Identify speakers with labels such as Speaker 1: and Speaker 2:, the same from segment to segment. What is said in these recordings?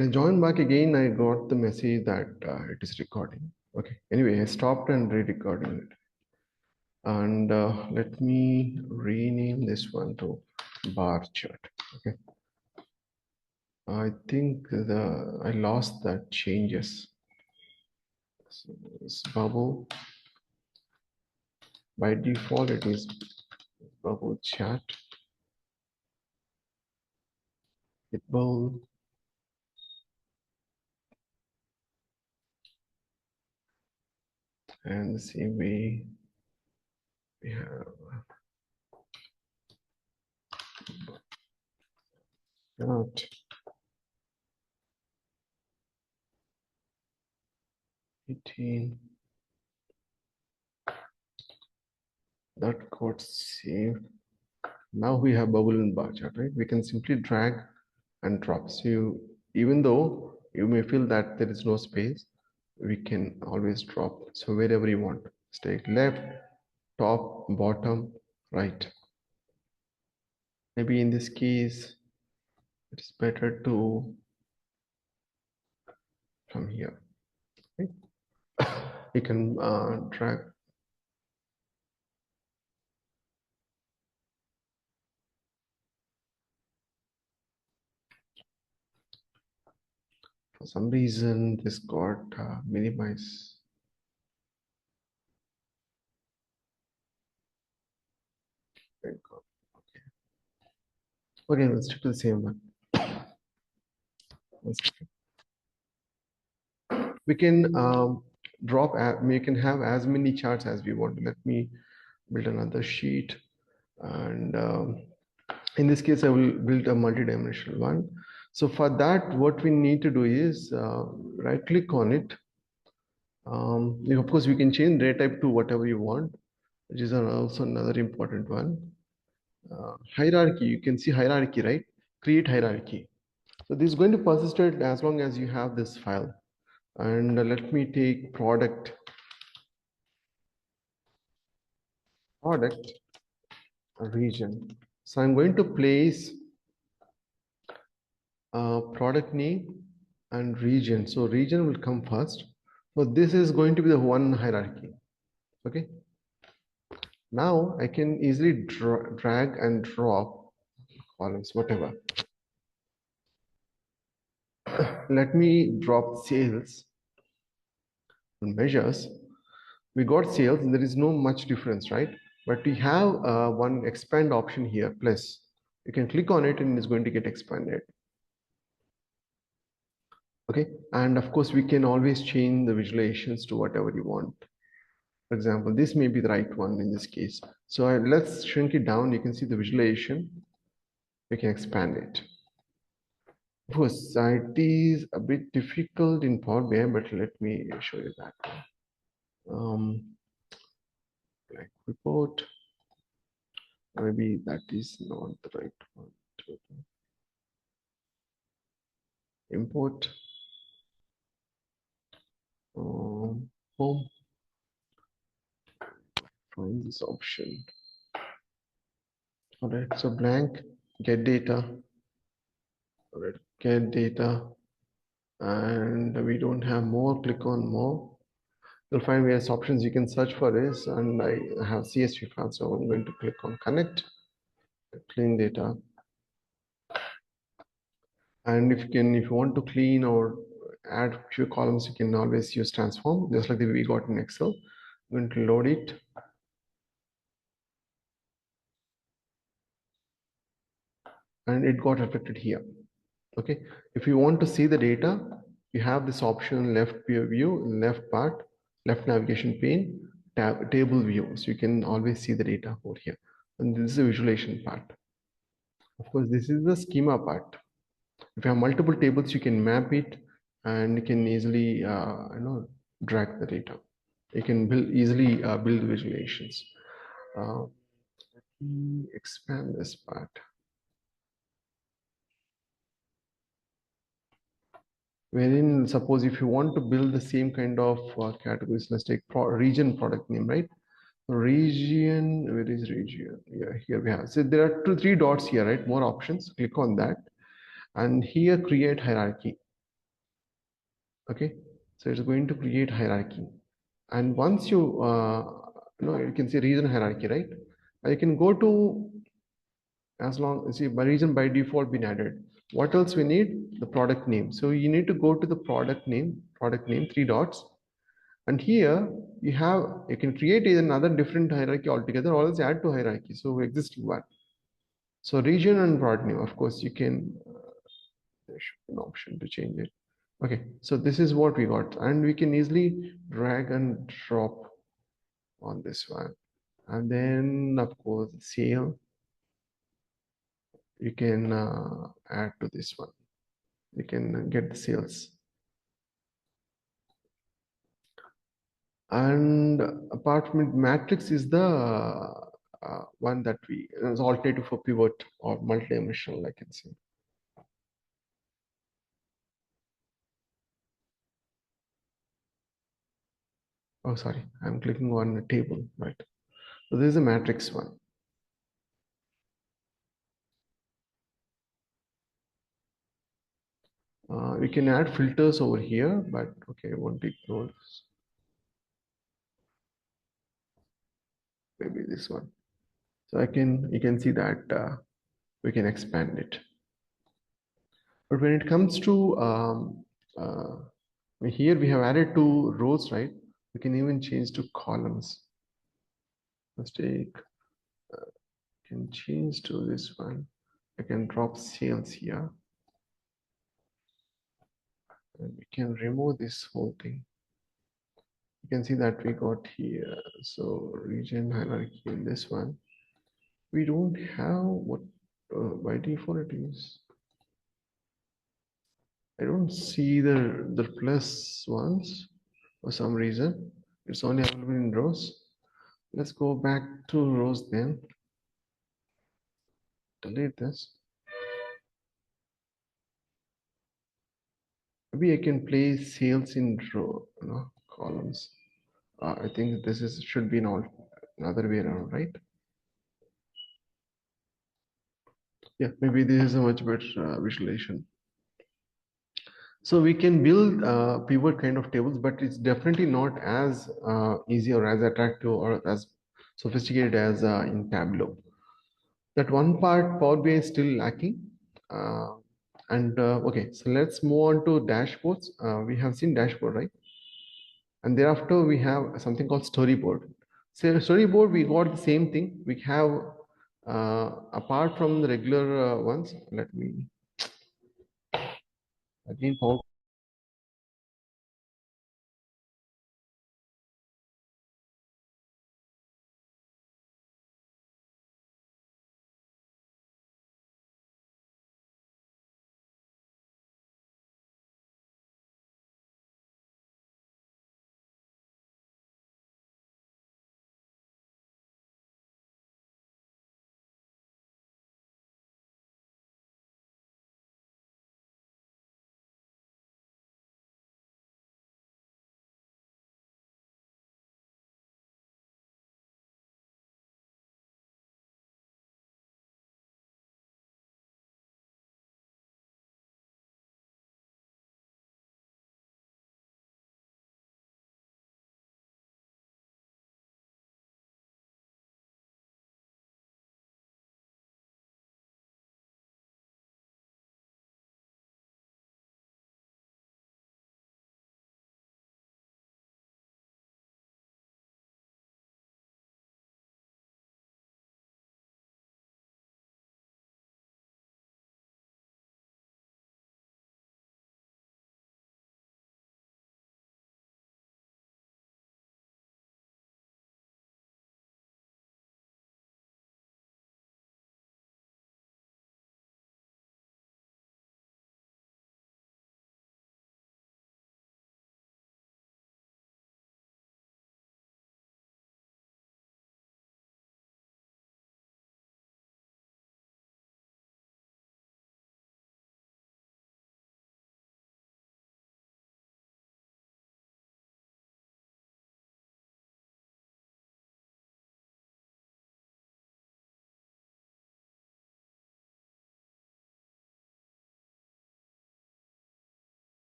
Speaker 1: I joined back again. I got the message that it is recording. Okay. Anyway, I stopped and re-recording it. And let me rename this one to bar chart. Okay. I think I lost that changes. So this bubble, by default, it is bubble chat. It will, and the same way we have not 18. That got saved. Now we have bubble and bar chart, right? We can simply drag and drop. So even though you may feel that there is no space, we can always drop. So wherever you want, stay left, top, bottom, right. Maybe in this case, it's better to from here. Okay? You can drag. For some reason, this got minimized. Okay. Okay, let's stick to the same one. We can drop. We can have as many charts as we want. Let me build another sheet, and in this case, I will build a multi-dimensional one. So for that, what we need to do is right-click on it. Of course, we can change data type to whatever you want, which is also another important one. Hierarchy, you can see hierarchy, right? Create hierarchy. So this is going to persist it as long as you have this file. And let me take product region. So I'm going to place product name and region. So region will come first. So this is going to be the one hierarchy. Okay. Now I can easily drag and drop columns, whatever. Let me drop sales and measures. We got sales, and there is no much difference, right? But we have one expand option here, plus you can click on it and it's going to get expanded. Okay, and of course we can always change the visualizations to whatever you want. For example, this may be the right one in this case. So let's shrink it down. You can see the visualization. We can expand it. Of course, it is a bit difficult in Power BI, but let me show you that. Like report. Maybe that is not the right one. Import. Home. Find this option. All right, so blank, get data. All right, get data. And we don't have more, click on more. You'll find various options you can search for this, and I have CSV file, so I'm going to click on connect, clean data. And if you want to clean or add few columns, you can always use transform, just like the we got in Excel. I'm going to load it. And it got reflected here. Okay, if you want to see the data, you have this option left view, left part, left navigation pane, table view. So you can always see the data over here. And this is the visualization part. Of course, this is the schema part. If you have multiple tables, you can map it and you can easily drag the data. You can easily build visualizations. Let me expand this part. Wherein, suppose if you want to build the same kind of categories, let's take region product name, right? Region, where is region? Yeah, here we have. So there are three dots here, right? More options. Click on that, and here create hierarchy. Okay, so it's going to create hierarchy. And once you can see region hierarchy, right? You can go to, as long as, see, by region by default been added. What else we need? The product name. So you need to go to the product name, three dots. And here you can create another different hierarchy altogether, or else add to hierarchy. So existing one. So region and product name, of course, you can, there should be an option to change it. Okay, so this is what we got, and we can easily drag and drop on this one. And then of course sale, you can add to this one. You can get the sales. And apart from it, matrix is the one that we is alternative for pivot or multidimensional, I can say. Oh, sorry, I'm clicking on a table, right? So this is a matrix one. We can add filters over here, but okay, I won't ignore this. Maybe this one. So you can see that we can expand it. But when it comes to here we have added two rows, right? We can even change to columns. Let's take, can change to this one. I can drop sales here, and we can remove this whole thing. You can see that we got here. So region hierarchy in this one. We don't have what by default it is. I don't see the plus ones for some reason. It's only available in rows. Let's go back to rows then. Delete this. Maybe I can place sales in columns. I think this is should be another way around, right? Yeah, maybe this is a much better visualization. So we can build pivot kind of tables, but it's definitely not as easy or as attractive or as sophisticated as in Tableau. That one part Power BI is still lacking. Uh, okay, so let's move on to dashboards. We have seen dashboard, right? And thereafter we have something called storyboard. So storyboard, we got the same thing. We have apart from the regular ones. Let me again Power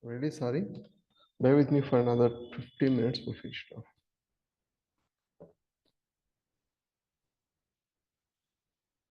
Speaker 1: Really sorry. Bear with me for another 15 minutes. We'll finish it off.